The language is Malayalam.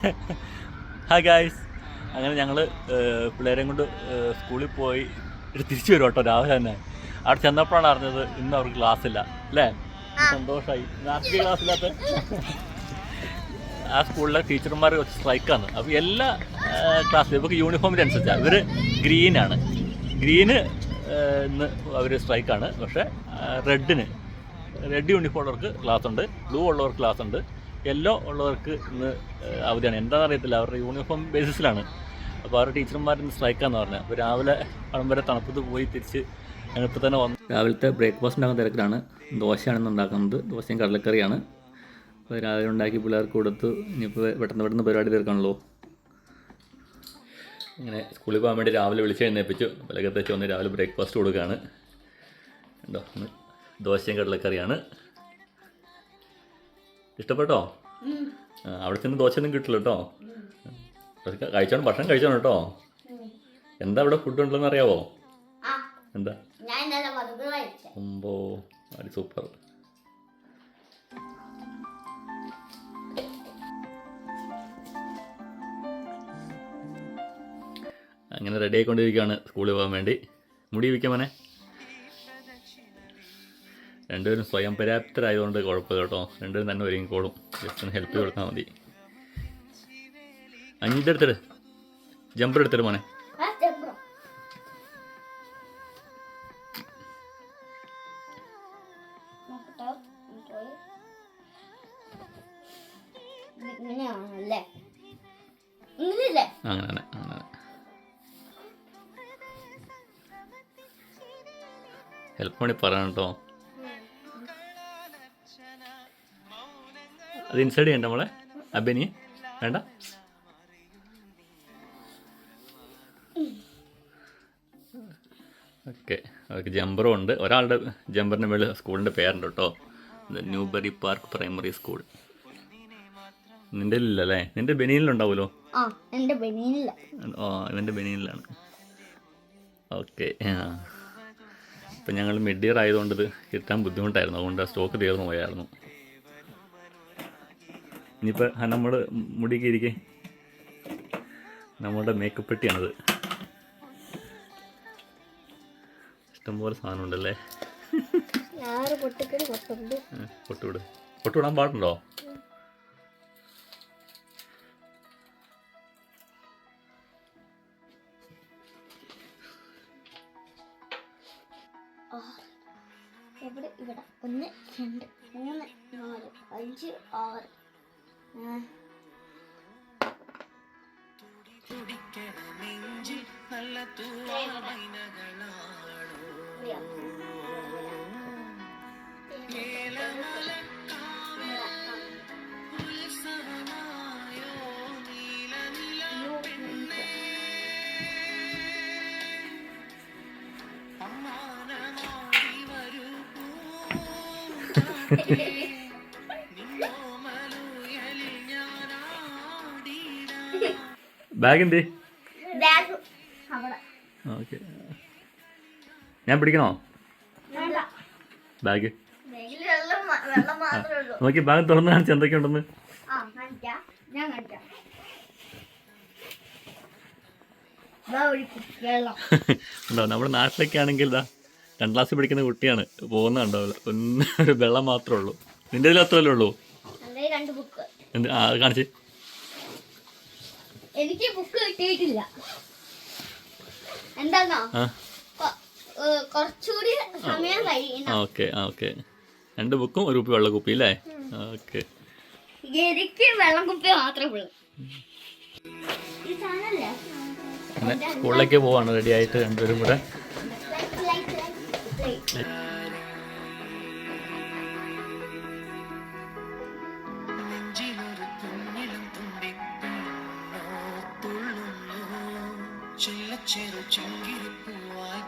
Hi guys. അങ്ങനെ ഞങ്ങൾ പിള്ളേരെയും കൊണ്ട് സ്കൂളിൽ പോയി തിരിച്ചു വരും കേട്ടോ. രാവിലെ തന്നെ അവിടെ ചെന്നപ്പോഴാണ് അറിഞ്ഞത് ഇന്ന് അവർക്ക് ക്ലാസ് ഇല്ല അല്ലേ. സന്തോഷമായി. രാത്രി ക്ലാസ് ഇല്ലാത്ത ആ സ്കൂളിലെ ടീച്ചർമാർ സ്ട്രൈക്കാണ്. അപ്പോൾ എല്ലാ ക്ലാസ്സിലും ഇവർക്ക് യൂണിഫോമിൻ്റെ അനുസരിച്ചാണ്. ഇവർ ഗ്രീനാണ്. ഗ്രീന് ഇന്ന് അവർ സ്ട്രൈക്കാണ്. പക്ഷേ റെഡ് യൂണിഫോം ഉള്ളവർക്ക് ക്ലാസ് ഉണ്ട്, ബ്ലൂ ഉള്ളവർക്ക് ക്ലാസ് ഉണ്ട്, യെല്ലോ ഉള്ളവർക്ക് ഇന്ന് അവധിയാണ്. എന്താണെന്ന് അറിയത്തില്ല, അവരുടെ യൂണിഫോം ബേസിസിലാണ്. അപ്പോൾ അവരുടെ ടീച്ചർമാരിന്ന് സ്ട്രൈക്കാന്ന് പറഞ്ഞത്. അപ്പോൾ രാവിലെ വരെ തണുപ്പത്ത് പോയി തിരിച്ച് ഞങ്ങളിപ്പോൾ തന്നെ വന്നു. രാവിലത്തെ ബ്രേക്ക്ഫാസ്റ്റ് ഉണ്ടാക്കുന്ന തിരക്കിലാണ്. ദോശയാണ് ഉണ്ടാക്കുന്നത്. ദോശയും കടലക്കറിയാണ്. അപ്പോൾ രാവിലെ ഉണ്ടാക്കി പിള്ളേർക്ക് കൊടുത്ത് ഇനിയിപ്പോൾ പെട്ടെന്ന് പരിപാടി തീർക്കണമല്ലോ. ഇങ്ങനെ സ്കൂളിൽ പോകാൻ വേണ്ടി രാവിലെ വിളിച്ച് എഴുന്നേൽപ്പിച്ചു. വിലകത്ത് വെച്ച് വന്ന് രാവിലെ ബ്രേക്ക്ഫാസ്റ്റ് കൊടുക്കുകയാണ്. ഉണ്ടോ, ദോശയും കടലക്കറിയാണ്. ഇഷ്ടപ്പെട്ടോ? അവിടെ ചെന്ന് ദോശയൊന്നും കിട്ടില്ല കേട്ടോ. ഭക്ഷണം കഴിച്ചോണം കേട്ടോ. എന്താ ഇവിടെ ഫുഡ് ഉണ്ടെന്ന് അറിയാവോ? എന്താ? അടി സൂപ്പർ. അങ്ങനെ റെഡി ആയിക്കൊണ്ടിരിക്കുകയാണ് സ്കൂളിൽ പോകാൻ വേണ്ടി. മുടി വയ്ക്കാൻ മോനെ. രണ്ടുപേരും സ്വയം പര്യാപ്തരായതുകൊണ്ട് കുഴപ്പമില്ല കേട്ടോ. രണ്ടുപേരും തന്നെ ഒരുങ്ങിക്കോളും. ജസ്റ്റ് ഒന്ന് ഹെൽപ്പ് കൊടുത്താൽ മതി. അഞ്ചിൻ്റെ ജമ്പർ എടുത്തിട്ട് മോനെ. അങ്ങനെ ഹെൽപ്പ് വേണ്ടി പറയണം കേട്ടോ. അത് ഇൻസൈഡ് ചെയ്യണ്ട മോളെ. അബിനി വേണ്ട. ഓക്കെ, അവർക്ക് ജമ്പറും ഉണ്ട്. ഒരാളുടെ ജമ്പറിന് മേളിൽ സ്കൂളിൻ്റെ പേരുണ്ട് കേട്ടോ. Newbury park primary school. നിൻ്റെ ഇല്ലല്ലേ? നിൻ്റെ ബെനീനിലുണ്ടാവുമല്ലോ. ഇവൻ്റെ ബെനീനിലാണ്. ഓക്കെ. ഇപ്പം ഞങ്ങൾ മിഡ് ഇയർ ആയതുകൊണ്ട് ഇത് കിട്ടാൻ ബുദ്ധിമുട്ടായിരുന്നു. അതുകൊണ്ട് സ്റ്റോക്ക് തീർന്നു പോയായിരുന്നു. ഇനിയിപ്പോൾ നമ്മൾ മുടിക്ക് ഇരിക്കേ നമ്മുടെ മേക്കപ്പ് പെട്ടിയാണത്. ഇഷ്ടംപോലെ സാധനം ഉണ്ടല്ലേ. പൊട്ടുവിടാൻ പാടുണ്ടോ? ഇവിടെ 1 2 3 4 5 6 ബാഗ് എന്തേ? ഓക്കെ, ഞാൻ പിടിക്കണോ ബാഗ്? നോക്കി ബാഗ് തുറന്ന് കാണിച്ച് എന്തൊക്കെയുണ്ടെന്ന്. ഉണ്ടോ, നമ്മുടെ നാട്ടിലൊക്കെ ആണെങ്കിൽ ഇതാ 2ാം ക്ലാസ്സിൽ പഠിക്കുന്ന കുട്ടിയാണ് പോകുന്നുണ്ടോ. ഒരു വെള്ളം മാത്രമേ ഉള്ളൂ. നിന്റെ ഇതിൽ അത്രയല്ലേ ഉള്ളൂ? എന്ത് കാണിച്ച്. എനിക്ക് ബുക്ക് കിട്ടിയിട്ടില്ല. എന്താണോ, കുറച്ചുകൂടി സമയം കഴിയണം. ഓക്കെ 2 ബുക്കും 1 കുപ്പി വെള്ളം കുപ്പി അല്ലേ? ഓക്കെ. എനിക്ക് വെള്ളം കുപ്പി മാത്രമേ ഉള്ളൂ. അങ്ങനെ സ്കൂളിലേക്ക് പോവാണ് റെഡി ആയിട്ട് രണ്ടുപേരും കൂടെ. ചെറു ചെങ്കിരിപ്പൂവായി